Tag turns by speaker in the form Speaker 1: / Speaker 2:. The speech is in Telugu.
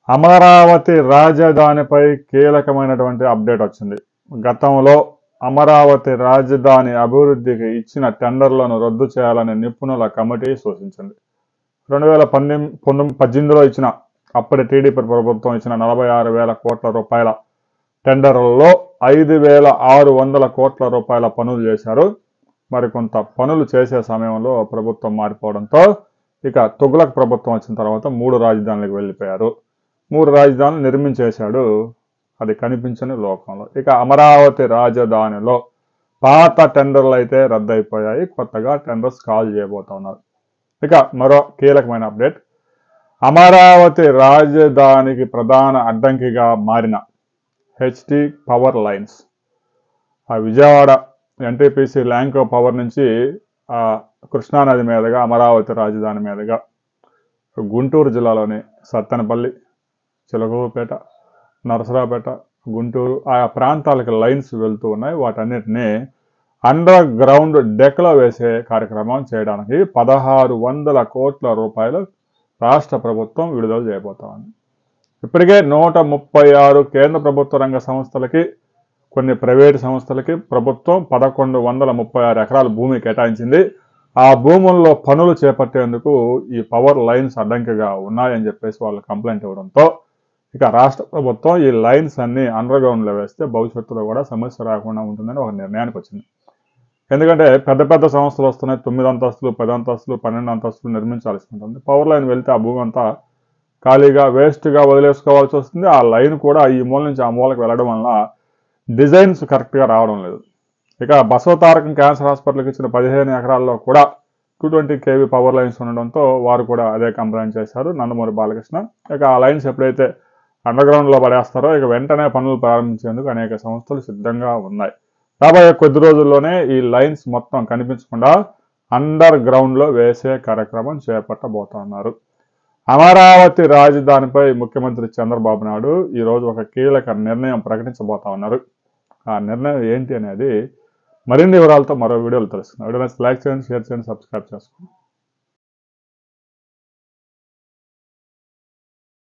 Speaker 1: అమరావతి రాజధానిపై కీలకమైనటువంటి అప్డేట్ వచ్చింది. గతంలో అమరావతి రాజధాని అభివృద్ధికి ఇచ్చిన టెండర్లను రద్దు చేయాలని నిపుణుల కమిటీ సూచించింది. 2018లో ఇచ్చిన అప్పటి టీడీపీ ప్రభుత్వం ఇచ్చిన 46,000 కోట్ల రూపాయల టెండర్లలో 5,600 కోట్ల రూపాయల పనులు చేశారు. మరికొంత పనులు చేసే సమయంలో ప్రభుత్వం మారిపోవడంతో ఇక తుగ్లక్ ప్రభుత్వం వచ్చిన తర్వాత 3 రాజధానులకు వెళ్ళిపోయారు. 3 రాజధానులు నిర్మించేశాడు. అది కనిపించని లోకంలో. ఇక అమరావతి రాజధానిలో పాత టెండర్లు అయితే రద్దయిపోయాయి. కొత్తగా టెండర్స్ కాల్ చేయబోతున్నారు. ఇక మరో కీలకమైన అప్డేట్, అమరావతి రాజధానికి ప్రధాన అడ్డంకిగా మారిన హెచ్టీ పవర్ లైన్స్. ఆ విజయవాడ ఎన్టీపీసీ ల్యాంకో పవర్ నుంచి కృష్ణానది మీదుగా అమరావతి రాజధాని మీదుగా గుంటూరు జిల్లాలోని సత్తెనపల్లి, చిలకలూరుపేట, నరసరావుపేట, గుంటూరు ఆయా ప్రాంతాలకు లైన్స్ వెళ్తూ ఉన్నాయి. వాటన్నిటినీ అండర్ గ్రౌండ్ డెక్లో వేసే కార్యక్రమం చేయడానికి 1,600 కోట్ల రూపాయలు రాష్ట్ర ప్రభుత్వం విడుదల చేయబోతా ఉంది. ఇప్పటికే 136 కేంద్ర ప్రభుత్వ రంగ సంస్థలకి, కొన్ని ప్రైవేటు సంస్థలకి ప్రభుత్వం 1,136 ఎకరాల భూమి కేటాయించింది. ఆ భూముల్లో పనులు చేపట్టేందుకు ఈ పవర్ లైన్స్ అడ్డంకిగా ఉన్నాయని చెప్పేసి వాళ్ళు కంప్లైంట్ ఇవ్వడంతో ఇక రాష్ట్ర ప్రభుత్వం ఈ లైన్స్ అన్ని అండర్ గ్రౌండ్లో వేస్తే భవిష్యత్తులో కూడా సమస్య రాకుండా ఉంటుందని ఒక నిర్ణయానికి వచ్చింది. ఎందుకంటే పెద్ద పెద్ద సంస్థలు వస్తున్నాయి, 9 అంతస్తులు, 10 అంతస్తులు, 12 అంతస్తులు నిర్మించాల్సి ఉంటుంది. పవర్ లైన్ వెళ్తే ఆ భూమి అంతా ఖాళీగా వేస్ట్గా వదిలేసుకోవాల్సి వస్తుంది. ఆ లైన్ కూడా ఈ మూల నుంచి ఆ మూలకు వెళ్ళడం వల్ల డిజైన్స్ కరెక్ట్గా రావడం లేదు. ఇక బసవతారకం క్యాన్సర్ హాస్పిటల్కి ఇచ్చిన 15 ఎకరాల్లో కూడా 220 kV పవర్ లైన్స్ ఉండడంతో వారు కూడా అదే కంప్లైంట్ చేశారు, నందమూరి బాలకృష్ణ. ఇక ఆ లైన్స్ ఎప్పుడైతే అండర్ గ్రౌండ్లో పడేస్తారో ఇక వెంటనే పనులు ప్రారంభించేందుకు అనేక సంస్థలు సిద్ధంగా ఉన్నాయి. రాబోయే కొద్ది రోజుల్లోనే ఈ లైన్స్ మొత్తం కనిపించకుండా అండర్ గ్రౌండ్లో వేసే కార్యక్రమం చేపట్టబోతున్నారు. అమరావతి రాజధానిపై ముఖ్యమంత్రి చంద్రబాబు నాయుడు ఈరోజు ఒక కీలక నిర్ణయం ప్రకటించబోతా ఉన్నారు. ఆ నిర్ణయం ఏంటి అనేది మరిన్ని వివరాలతో మరో వీడియోలు తెలుసుకుందాం. వీడియోని లైక్ చేయండి, షేర్ చేయండి, సబ్స్క్రైబ్ చేసుకోండి.